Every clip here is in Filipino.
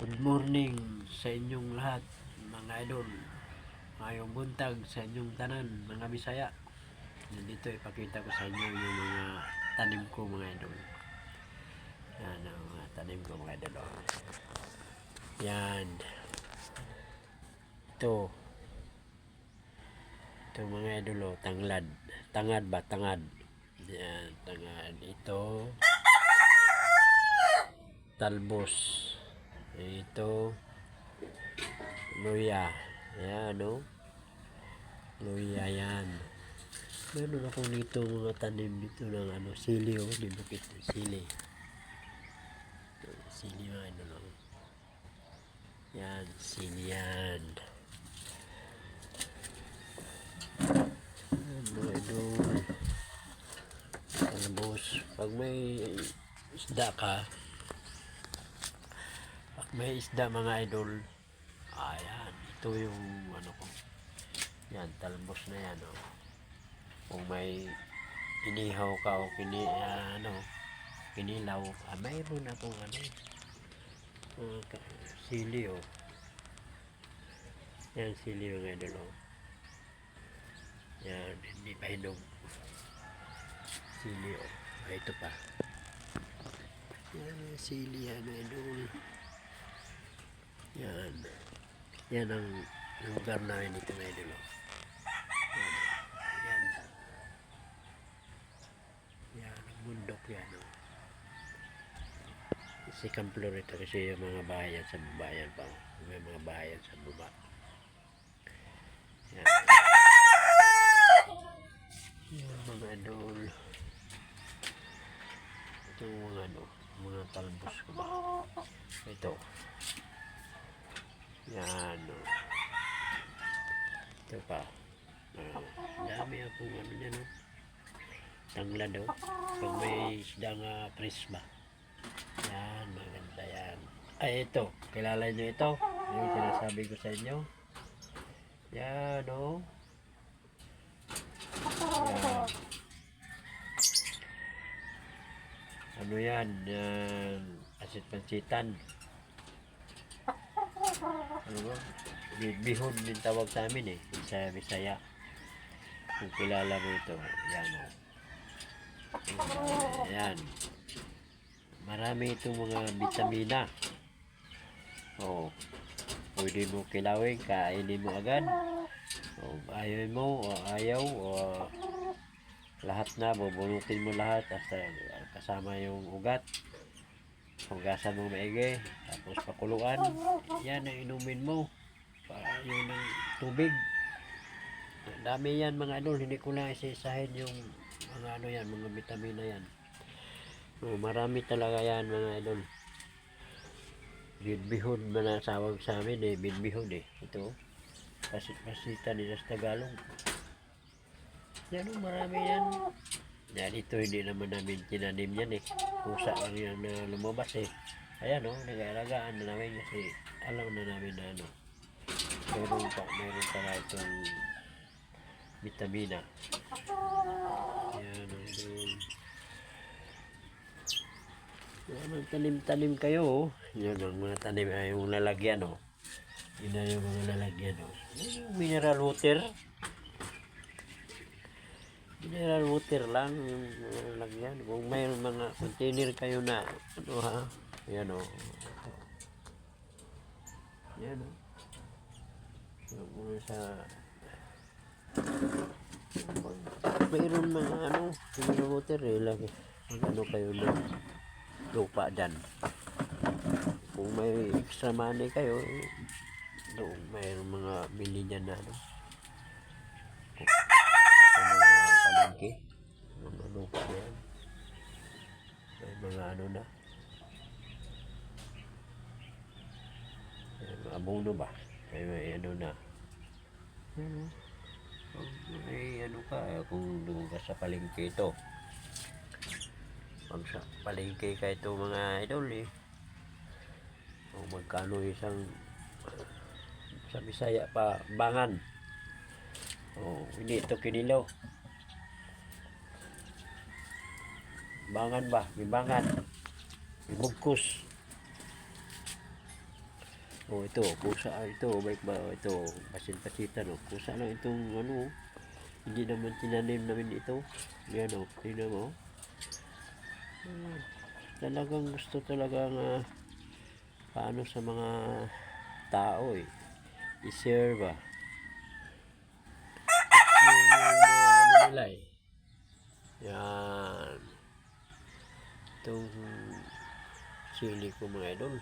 Good morning sa inyong lahat, mga idol. Ngayong buntag sa inyong tanan, mga Bisaya. Nandito ipakita ko sa inyo yung mga tanim ko, mga idol. Yan ang mga tanim ko, mga idol. Yan. Ito mga idol, tanglad. Tangad ba? Tangad. Yan, tangad. Ito, talbos. Ito, luya. Yan, no? Luya yan. Meron ako dito mga tanim dito ng sili, di bukit sili. Sili yan, yan, sili yan. Mga idol, talbos. Pag may isda ka, mga idol, ayan, ito yung ko. Yan, talbos na yan, Kung may inihaw ka o kinilaw, mayroon akong sili, Yan, sili yung idol, Yan, hindi pa hinog. Sili, ito pa. Yan, sili yan, idol. Yan. Yan ang lugar namin dito, idol, Yan. Yan, ang bundok yan, Second floor ito kasi yung mga bahayan sa bayan pa. May mga bahayan sa baba. Yan. Yan, mga idol. Ito mga talbos ko ba. Ito. Yan, Ito pa. Dami akong dyan, tanglad, Pag may isda nga fresh ba. Yan, maganda yan. Ay, ito. Kilala nyo ito? Yung sinasabi ko sa inyo. Yan, Yan. Ano yan? Asit pansitan. Ano ba? Bihon din tawag sa amin, sa Bisaya. Kung kilala mo ito. Yan, Yan. Marami itong mga vitamina. Pwede mo kilawin, kainin mo agad. Ayaw mo, lahat na, bubunutin mo lahat, hasta kasama yung ugat. Hugasan mo maigi, tapos pakuluan. Yan ang inumin mo. Yun ang tubig. Dami yan, mga idol. Hindi ko lang isa-isahin yung mga mga vitamina yan. Marami talaga yan, mga idol. Bidbihon ba na sawag sa amin, bidbihon, Ito, pasita nila sa Tagalog. Yan, marami yan. Yan, ito hindi naman namin tinanim yan, Pusa lang yan na lumabas, Ayan, nag-aalagaan na namin kasi alam na namin na meron pala itong vitamina. Yan, Yan, tanim-tanim kayo, Yan ang mga tanim ay yung lalagyan, Yun na yung mga lalagyan, Yung mineral water. Mineral water lang yung lalagyan. Kung mayroon mga container kayo na Yan, Yan, Yung mga sa mayroon mga mineral water, lagi. Kayo na lupa dyan. Kung may extra money kayo, mayroon mga bili dyan na sa mga palengke, mga lupa yan. May mga na abono ba? May na. May ka, kung doon ka sa palengke ito. Pag sa palengke ka ito, mga idol, kung magkano isang sa Bisaya pa, bangan. Hindi ito kinilaw. Bangan ba? May bangan. May bugkos. Oh, ito, pusa ito, balik ba? Oh, ito, pasin-pasitan, oh. Pusa lang itong ano, hindi naman tinanim namin ito. Yan, oh, tingnan mo. Hmm, talagang gusto talagang paano sa mga tao eh. I-share ba? Yung ano nila eh. Yan. Itong sili ko mga idol.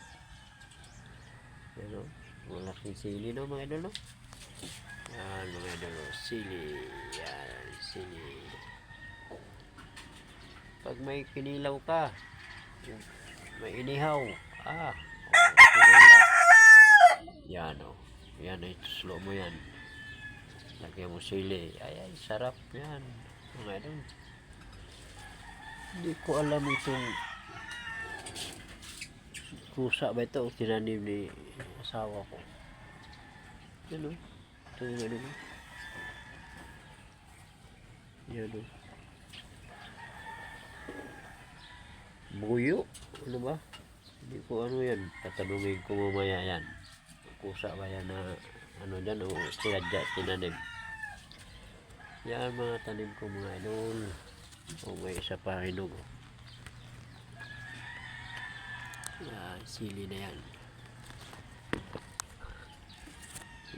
Yan o. Malaking sili no mga idol no. Yan mga idol o. Sili. Yan. Sili. Pag may kinilaw ka, may inihaw. Ah. Yan o. Yan ay slow mo yan. Lagyan mo sili. Ay ay sarap yan. Mga idol. Hindi ko alam itong pusa ba ito o tinanim ni asawa ko. Yan o. Ito yung ano mo. Yan o. Buyo. Ano ba? Hindi ko ano yan. Tatanungin ko mamaya yan. Pusa ba yan na ano dyan o sinadya tinanim. Yan mga tanim ko mga idol. O may isa pa hinog. Yan, sili na yan.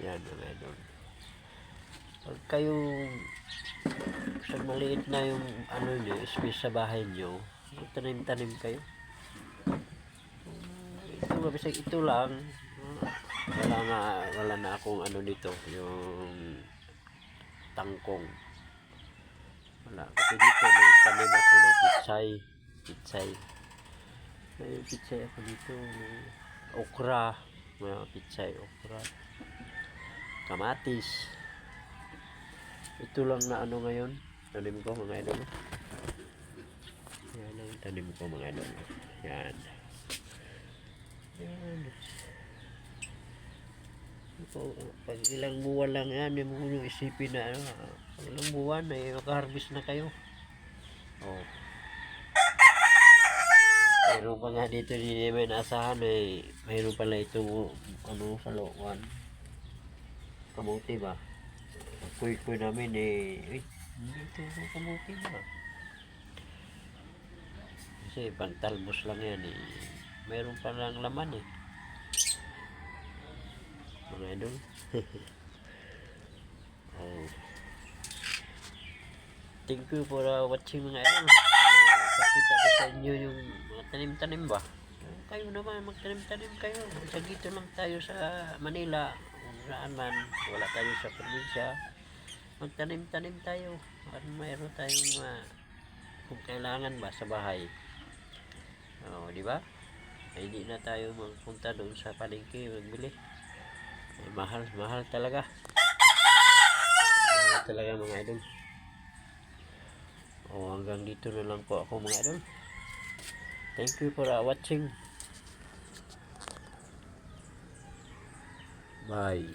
Yan mga idol. Pag kayo sa maliit na yung ano nyo, space sa bahay nyo, tanim-tanim kayo. Ito, mabisag ito lang. Wala na akong ano dito, yung tangkong. Wala. Kasi dito may tanim ako ng pitsay. May pitsay ako dito. May okra. May pitsay, okra. Kamatis. Ito lang na ano ngayon. Tanim ko mga idol. Yan ang tanim ko mga idol. Yan. Yan. Pag ilang buwan lang yan, yung isipin na ano, pag ilang buwan ay makaharvest na kayo. Oh. Mayroon pa nga dito hindi may naasahan eh, mayroon pala itong ano sa looban. Kamuti ba? Kuy-kuy namin eh, ito kamuti ba? Kasi pang talbos lang yan eh. Mayroon pa lang laman eh. Mga idol. Oh. Thank you for watching mga idol. Pakita ko sa inyo yung mga tanim-tanim ba. Kayo naman magtanim-tanim kayo. Sa dito lang tayo sa Manila. Kung saan man wala tayo sa probinsya. Magtanim-tanim tayo. At mayroon tayong kung kailangan ba sa bahay. Oh, di ba? Ay hindi na tayo magpunta doon sa palengke magbili. Ay, mahal talaga. Mahal talaga mga idol. O hanggang dito na lang po ako mga idol. Thank you for watching. Bye.